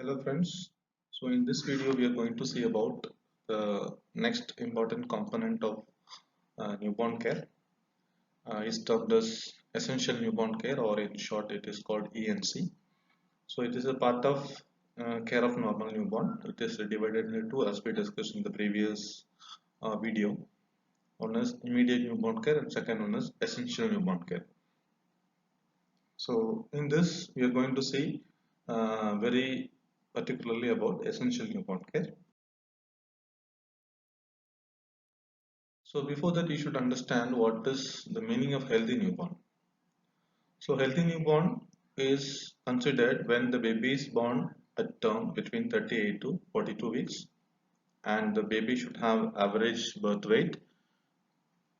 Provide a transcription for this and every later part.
Hello friends. So in this video we are going to see about the next important component of newborn care. Is termed as essential newborn care, or in short it is called ENC. So it is a part of care of normal newborn. It is divided into two as we discussed in the previous video. One is immediate newborn care and second one is essential newborn care. So in this we are going to see very particularly about essential newborn care. So before that you should understand what is the meaning of healthy newborn. So healthy newborn is considered when the baby is born at term between 38 to 42 weeks, and the baby should have average birth weight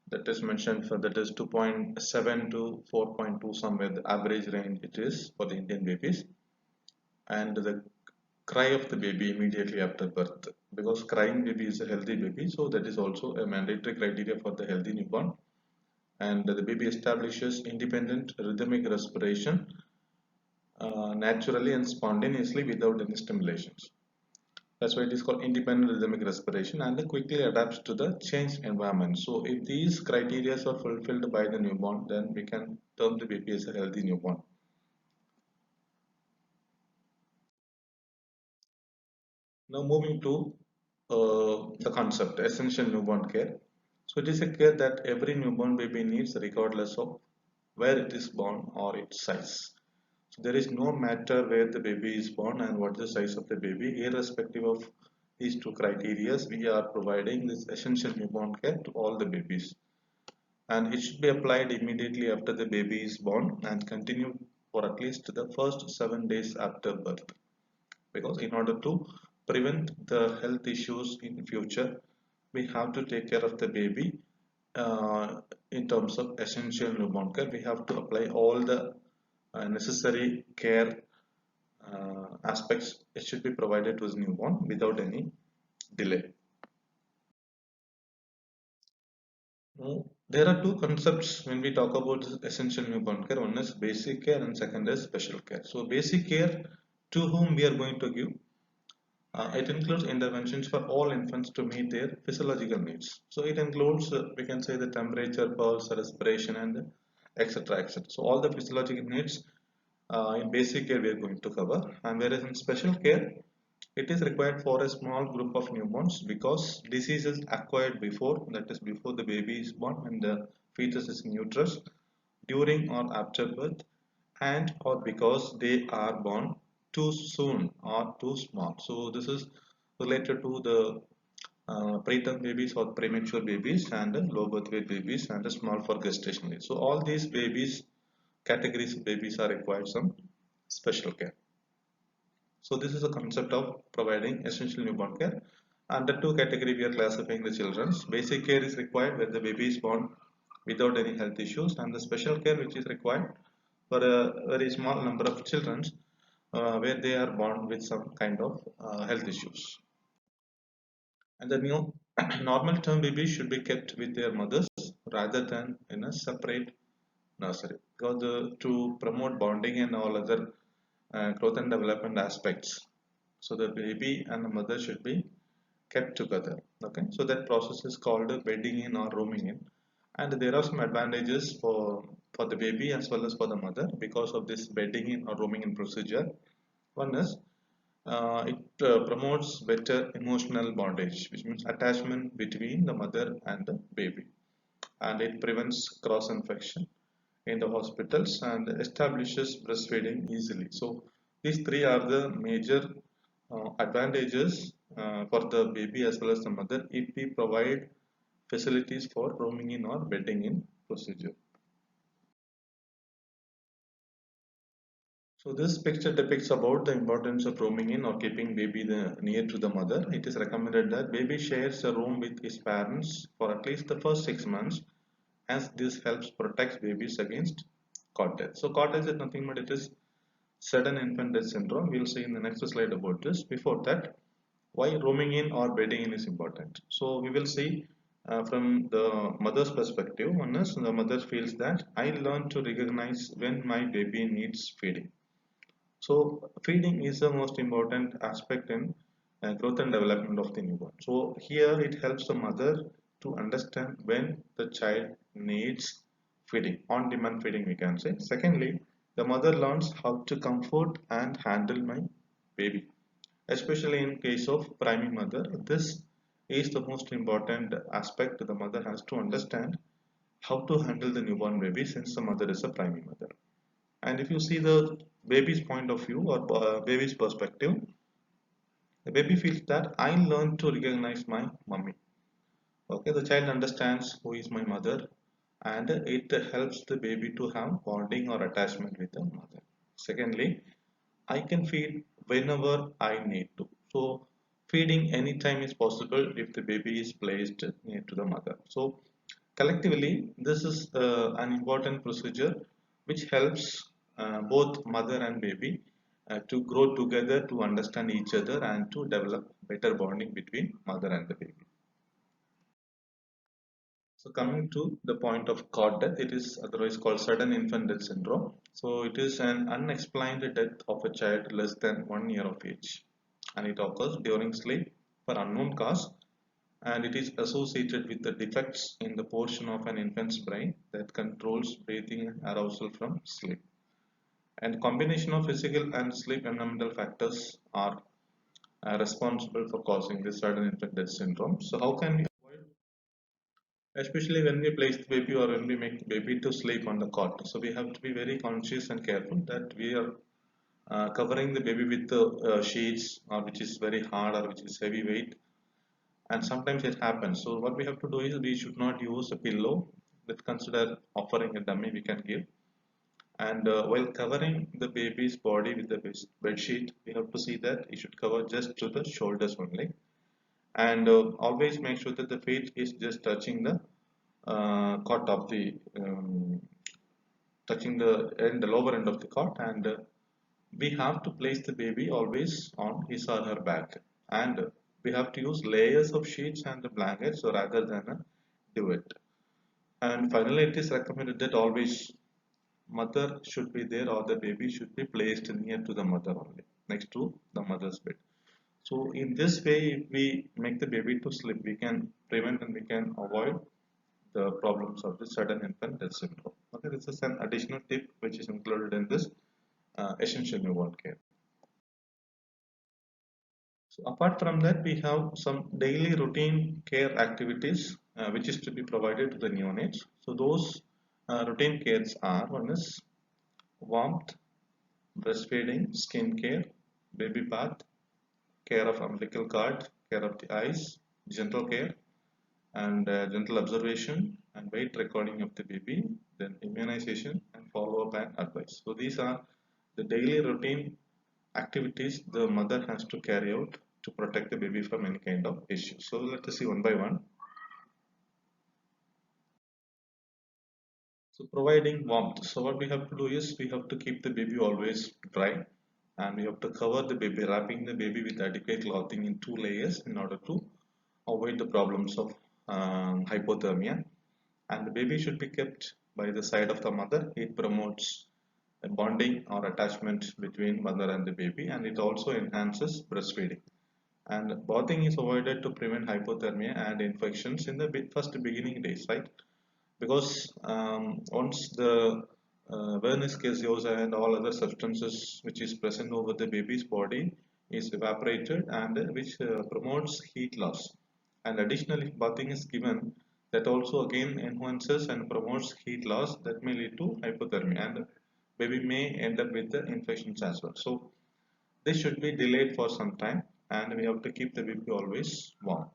that is mentioned for, that is 2.7 to 4.2, somewhere the average range it is for the Indian babies, and the cry of the baby immediately after birth, because crying baby is a healthy baby, so that is also a mandatory criteria for the healthy newborn. And the baby establishes independent rhythmic respiration naturally and spontaneously without any stimulations. That's why it is called independent rhythmic respiration, and it quickly adapts to the changed environment. So if these criteria are fulfilled by the newborn, then we can term the baby as a healthy newborn. Now moving to the concept essential newborn care. So it is a care that every newborn baby needs regardless of where it is born or its size. So there is no matter where the baby is born and what is the size of the baby, irrespective of these two criteria, we are providing this essential newborn care to all the babies. And it should be applied immediately after the baby is born and continue for at least the first 7 days after birth. Because in order to prevent the health issues in future, we have to take care of the baby in terms of essential newborn care. We have to apply all the necessary care aspects. It should be provided to his newborn without any delay. Now, there are two concepts when we talk about this essential newborn care. One is basic care and second is special care. So basic care, to whom we are going to give, it includes interventions for all infants to meet their physiological needs. So it includes, we can say, the temperature, pulse, respiration, and etc. etc. So all the physiological needs in basic care we are going to cover, and whereas in special care it is required for a small group of newborns because diseases acquired before, that is before the baby is born and the fetus is in uterus, during or after birth, and or because they are born too soon or too small. So this is related to the preterm babies or premature babies and the low birth weight babies and the small for gestation age. So all these babies, categories of babies, are required some special care. So this is a concept of providing essential newborn care. Under two category we are classifying the children's. Basic care is required when the baby is born without any health issues, and the special care which is required for a very small number of children where they are born with some kind of health issues. And the new normal term babies should be kept with their mothers rather than in a separate nursery, because to promote bonding and all other growth and development aspects, so the baby and the mother should be kept together. Okay, so that process is called bedding in or rooming in, and there are some advantages for the baby as well as for the mother because of this bedding in or rooming in procedure. One is it promotes better emotional bondage, which means attachment between the mother and the baby, and it prevents cross infection in the hospitals and establishes breastfeeding easily. So these three are the major advantages for the baby as well as the mother if we provide facilities for roaming in or bedding in procedure. So this picture depicts about the importance of roaming in or keeping baby near to the mother. It is recommended that baby shares a room with his parents for at least the first 6 months, as this helps protect babies against cot death. So cot death is nothing but it is sudden infant death syndrome. We'll see in the next slide about this. Before that, why roaming in or bedding in is important. So we will see from the mother's perspective. One is the mother feels that I learn to recognize when my baby needs feeding. So feeding is the most important aspect in growth and development of the newborn. So here it helps the mother to understand when the child needs feeding, on-demand feeding we can say. Secondly, the mother learns how to comfort and handle my baby, especially in case of priming mother. This is the most important aspect. The mother has to understand how to handle the newborn baby since the mother is a priming mother. And if you see the baby's point of view or baby's perspective, the baby feels that I learned to recognize my mommy. Okay, the child understands who is my mother, and it helps the baby to have bonding or attachment with the mother. Secondly, I can feed whenever I need to. So feeding anytime is possible if the baby is placed near to the mother. So collectively, this is an important procedure which helps both mother and baby to grow together, to understand each other, and to develop better bonding between mother and the baby. So coming to the point of cord death, it is otherwise called sudden infant death syndrome. So it is an unexplained death of a child less than 1 year of age, and it occurs during sleep for unknown cause, and it is associated with the defects in the portion of an infant's brain that controls breathing and arousal from sleep. And combination of physical and sleep environmental factors are responsible for causing this sudden infant death syndrome. So how can we avoid, especially when we place the baby or when we make the baby to sleep on the cot? So we have to be very conscious and careful that we are covering the baby with the sheets or which is very hard or which is heavy weight, and sometimes it happens. So what we have to do is we should not use a pillow. That consider offering a dummy we can give. And while covering the baby's body with the bed sheet, we have to see that it should cover just to the shoulders only. And always make sure that the feet is just touching the cot of the touching the lower end of the cot, and we have to place the baby always on his or her back, and we have to use layers of sheets and the blankets rather than a duvet. And finally, it is recommended that always mother should be there or the baby should be placed near to the mother only, next to the mother's bed. So in this way, if we make the baby to sleep, we can prevent and we can avoid the problems of the sudden infant death syndrome. Okay, this is an additional tip which is included in this essential newborn care. So apart from that, we have some daily routine care activities which is to be provided to the neonates. So those routine cares are: one is warmth, breastfeeding, skin care, baby bath, care of umbilical cord, care of the eyes, gentle care, and gentle observation and weight recording of the baby, then immunization and follow-up and advice. So these are the daily routine activities the mother has to carry out to protect the baby from any kind of issue. So let us see one by one. So providing warmth. So what we have to do is we have to keep the baby always dry, and we have to cover the baby, wrapping the baby with adequate clothing in 2 layers in order to avoid the problems of hypothermia. And the baby should be kept by the side of the mother. It promotes a bonding or attachment between mother and the baby, and it also enhances breastfeeding. And bathing is avoided to prevent hypothermia and infections in the first beginning days, right? Because once the vernous gaseosa and all other substances which is present over the baby's body is evaporated, and which promotes heat loss. And additionally, if bathing is given, that also again enhances and promotes heat loss that may lead to hypothermia, and baby may end up with the infections as well. So this should be delayed for some time, and we have to keep the baby always warm.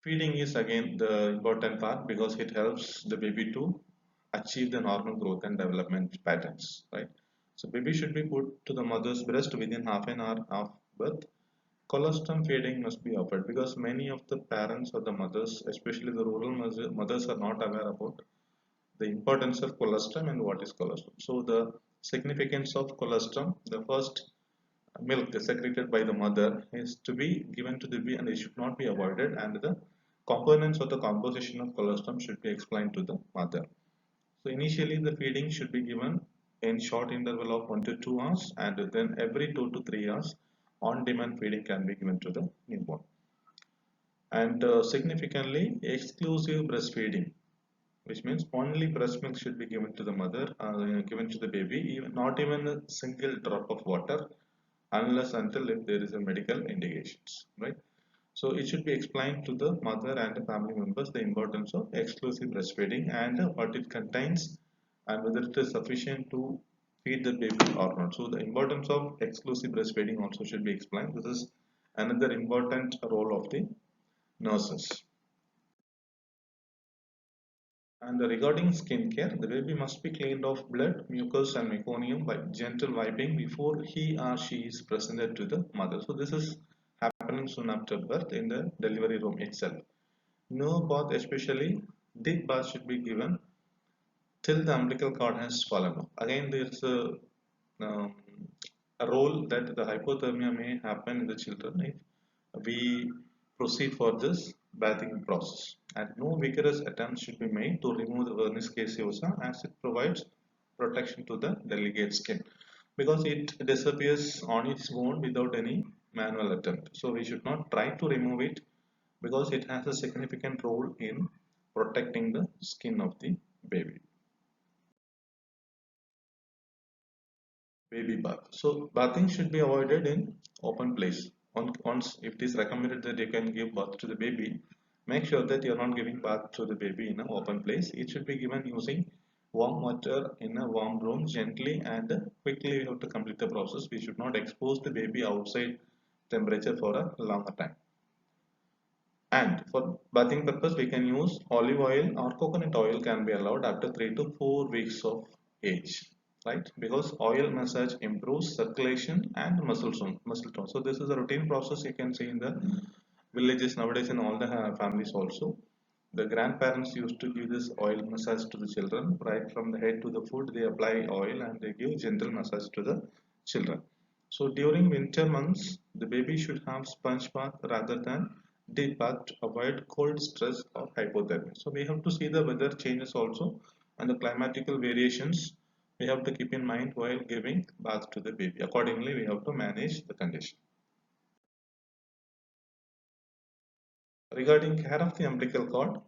Feeding is again the important part because it helps the baby to achieve the normal growth and development patterns, right? So baby should be put to the mother's breast within half an hour of birth. Colostrum feeding must be offered because many of the parents or the mothers, especially the rural mothers, are not aware about the importance of colostrum and what is colostrum. So the significance of colostrum, the first milk secreted by the mother is to be given to the baby, and it should not be avoided, and the components of the composition of colostrum should be explained to the mother. So initially the feeding should be given in short interval of 1 to 2 hours, and then every 2 to 3 hours on demand feeding can be given to the newborn. And significantly, exclusive breastfeeding, which means only breast milk should be given to the mother, given to the baby, even, not even a single drop of water, unless until if there is a medical indications, right? So it should be explained to the mother and the family members the importance of exclusive breastfeeding and what it contains and whether it is sufficient to feed the baby or not. So the importance of exclusive breastfeeding also should be explained. This is another important role of the nurses. And regarding skincare, the baby must be cleaned of blood, mucus, and meconium by gentle wiping before he or she is presented to the mother. So this is happening soon after birth in the delivery room itself. No bath, especially deep bath, should be given till the umbilical cord has fallen off. Again, there's um, a role that the hypothermia may happen in the children if we proceed for this bathing process. And no vigorous attempts should be made to remove the vernix caseosa as it provides protection to the delicate skin because it disappears on its own without any manual attempt. So we should not try to remove it because it has a significant role in protecting the skin of the baby. Baby bath. So bathing should be avoided in open place. Once if it is recommended that you can give bath to the baby, make sure that you are not giving bath to the baby in an open place. It should be given using warm water in a warm room gently and quickly. We have to complete the process. We should not expose the baby outside temperature for a longer time. And for bathing purpose, we can use olive oil or coconut oil can be allowed after 3 to 4 weeks of age, right? Because oil massage improves circulation and muscle tone. So this is a routine process you can see in the villages nowadays in all the families also. The grandparents used to give this oil massage to the children, right from the head to the foot. They apply oil and they give gentle massage to the children. So during winter months, the baby should have sponge bath rather than deep bath to avoid cold stress or hypothermia. So we have to see the weather changes also and the climatical variations we have to keep in mind while giving bath to the baby. Accordingly, we have to manage the condition. Regarding care of the umbilical cord,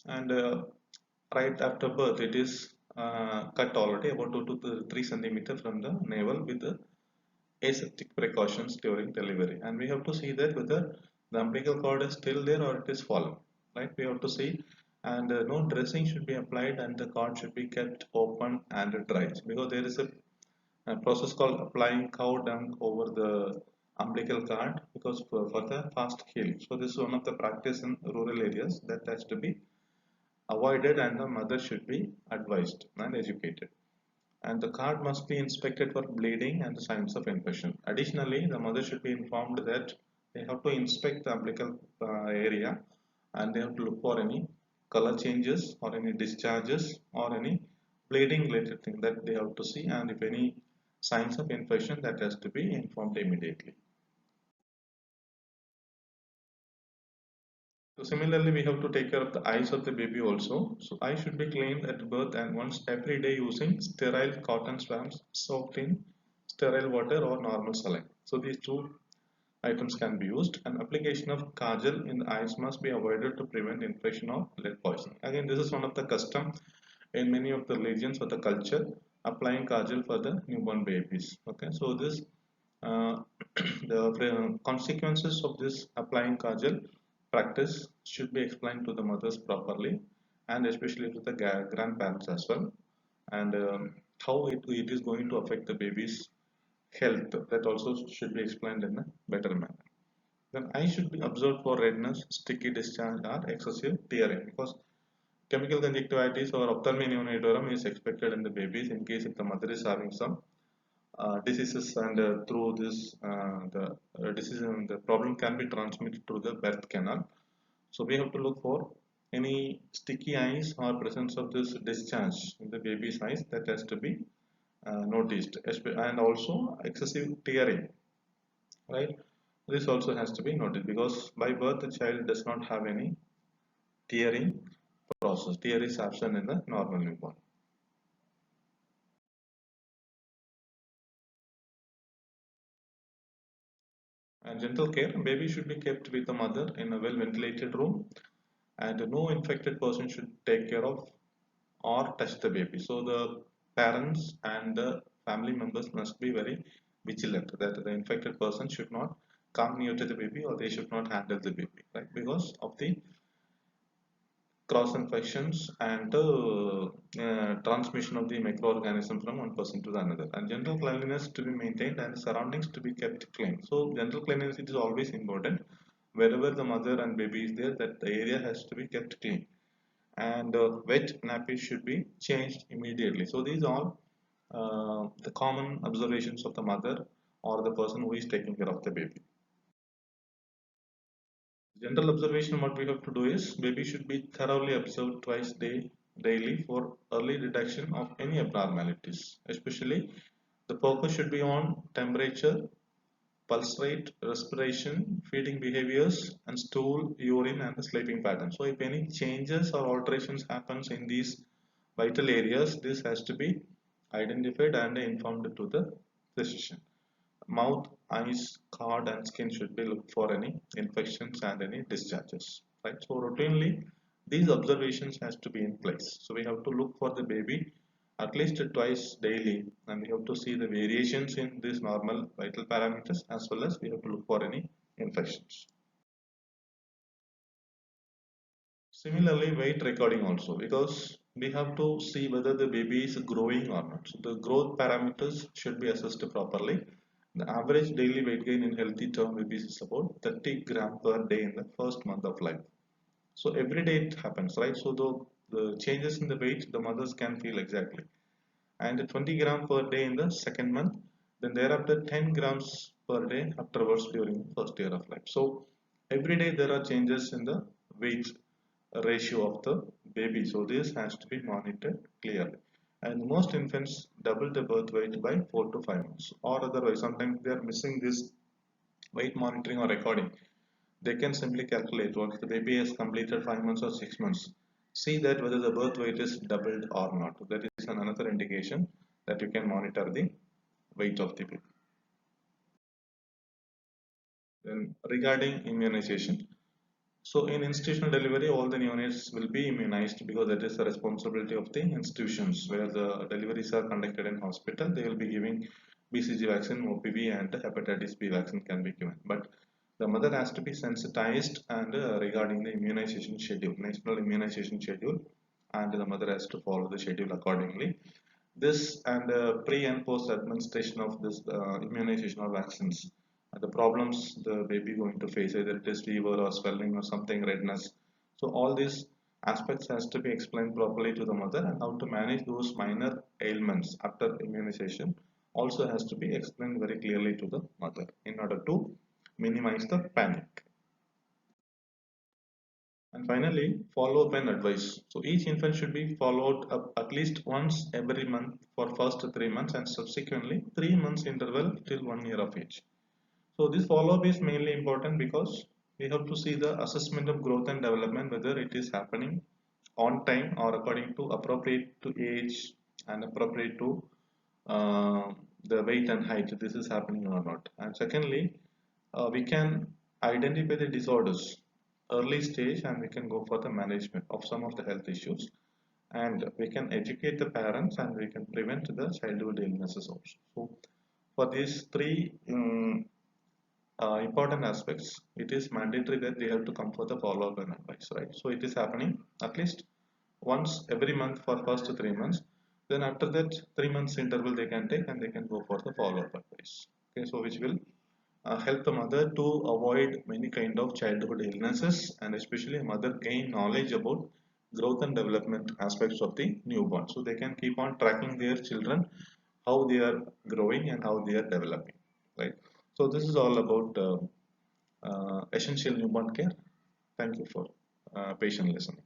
and right after birth, it is cut already about 2 to 3 centimeter from the navel with the aseptic precautions during delivery, and we have to see that whether the umbilical cord is still there or it is fallen, right? We have to see, and no dressing should be applied and the cord should be kept open and dry because there is a process called applying cow dung over the umbilical cord because for the fast healing. So this is one of the practice in rural areas that has to be avoided and the mother should be advised and educated, and the cord must be inspected for bleeding and signs of infection. Additionally, the mother should be informed that they have to inspect the umbilical area and they have to look for any color changes or any discharges or any bleeding related thing that they have to see, and if any signs of infection that has to be informed immediately. So similarly, we have to take care of the eyes of the baby also. So eyes should be cleaned at birth and once every day using sterile cotton swabs soaked in sterile water or normal saline. So these two items can be used. And application of kajal in the eyes must be avoided to prevent infection of lead poisoning. Again, this is one of the custom in many of the religions or the culture, applying kajal for the newborn babies. Okay, so this uh, the consequences of this applying kajal practice should be explained to the mothers properly and especially to the grandparents as well, and how it is going to affect the baby's health, that also should be explained in a better manner. Then eye should be observed for redness, sticky discharge or excessive tearing because chemical conjunctivitis or ophthalmia neonatorum is expected in the babies in case if the mother is having some diseases, and through this the disease and the problem can be transmitted through the birth canal. So we have to look for any sticky eyes or presence of this discharge in the baby's eyes that has to be noticed, and also excessive tearing, right? This also has to be noted because by birth the child does not have any tearing process. Tear is absent in the normal newborn. And dental care, baby should be kept with the mother in a well ventilated room, and no infected person should take care of or touch the baby. So the parents and the family members must be very vigilant that the infected person should not come near to the baby, or they should not handle the baby, right? Because of the cross infections and the transmission of the microorganism from one person to the another. And general cleanliness to be maintained and surroundings to be kept clean. So general cleanliness is always important. Wherever the mother and baby is there, that the area has to be kept clean, and wet nappies should be changed immediately. So these are the common observations of the mother or the person who is taking care of the baby. General observation, what we have to do is baby should be thoroughly observed daily for early detection of any abnormalities. Especially the focus should be on temperature, pulse rate, respiration, feeding behaviors, and stool, urine, and the sleeping pattern. So if any changes or alterations happens in these vital areas, this has to be identified and informed to the physician. Mouth, eyes, cord, and skin should be looked for any infections and any discharges. Right. So routinely, these observations has to be in place. So we have to look for the baby at least twice daily, and we have to see the variations in these normal vital parameters, as well as we have to look for any infections. Similarly, weight recording also, because we have to see whether the baby is growing or not. So the growth parameters should be assessed properly. The average daily weight gain in healthy term babies is about 30 gram per day in the first month of life. So every day it happens, right? So the changes in the weight the mothers can feel exactly. And 20 gram per day in the second month, then thereafter 10 grams per day afterwards during the first year of life. So every day there are changes in the weight ratio of the baby. So this has to be monitored clearly. And most infants double the birth weight by 4 to 5 months, or otherwise sometimes they are missing this weight monitoring or recording. They can simply calculate once the baby has completed 5 months or 6 months. See that whether the birth weight is doubled or not. That is another indication that you can monitor the weight of the baby. Then regarding immunization, so in institutional delivery, all the neonates will be immunized because that is the responsibility of the institutions where the deliveries are conducted in hospital. They will be giving BCG vaccine, OPV, and hepatitis B vaccine can be given. But the mother has to be sensitized and regarding the immunization schedule, national immunization schedule, and the mother has to follow the schedule accordingly. This and pre and post administration of this immunization or vaccines, the problems the baby going to face, either it is fever or swelling or something redness. So all these aspects has to be explained properly to the mother, and how to manage those minor ailments after immunization also has to be explained very clearly to the mother in order to minimize the panic. And finally, follow up and advice. So each infant should be followed up at least once every month for first 3 months, and subsequently 3 months interval till 1 year of age. So this follow up is mainly important because we have to see the assessment of growth and development, whether it is happening on time or according to appropriate to age and appropriate to uh, the weight and height. This is happening or not. And secondly, we can identify the disorders early stage, and we can go for the management of some of the health issues, and we can educate the parents, and we can prevent the childhood illnesses also. So for these three important aspects, it is mandatory that they have to come for the follow-up and advice, right? So it is happening at least once every month for first 3 months. Then after that 3 months interval they can take, and they can go for the follow-up advice. Okay, so which will help the mother to avoid many kind of childhood illnesses, and especially mother gain knowledge about growth and development aspects of the newborn, so they can keep on tracking their children, how they are growing and how they are developing, right? So this is all about essential newborn care. Thank you for patient listening.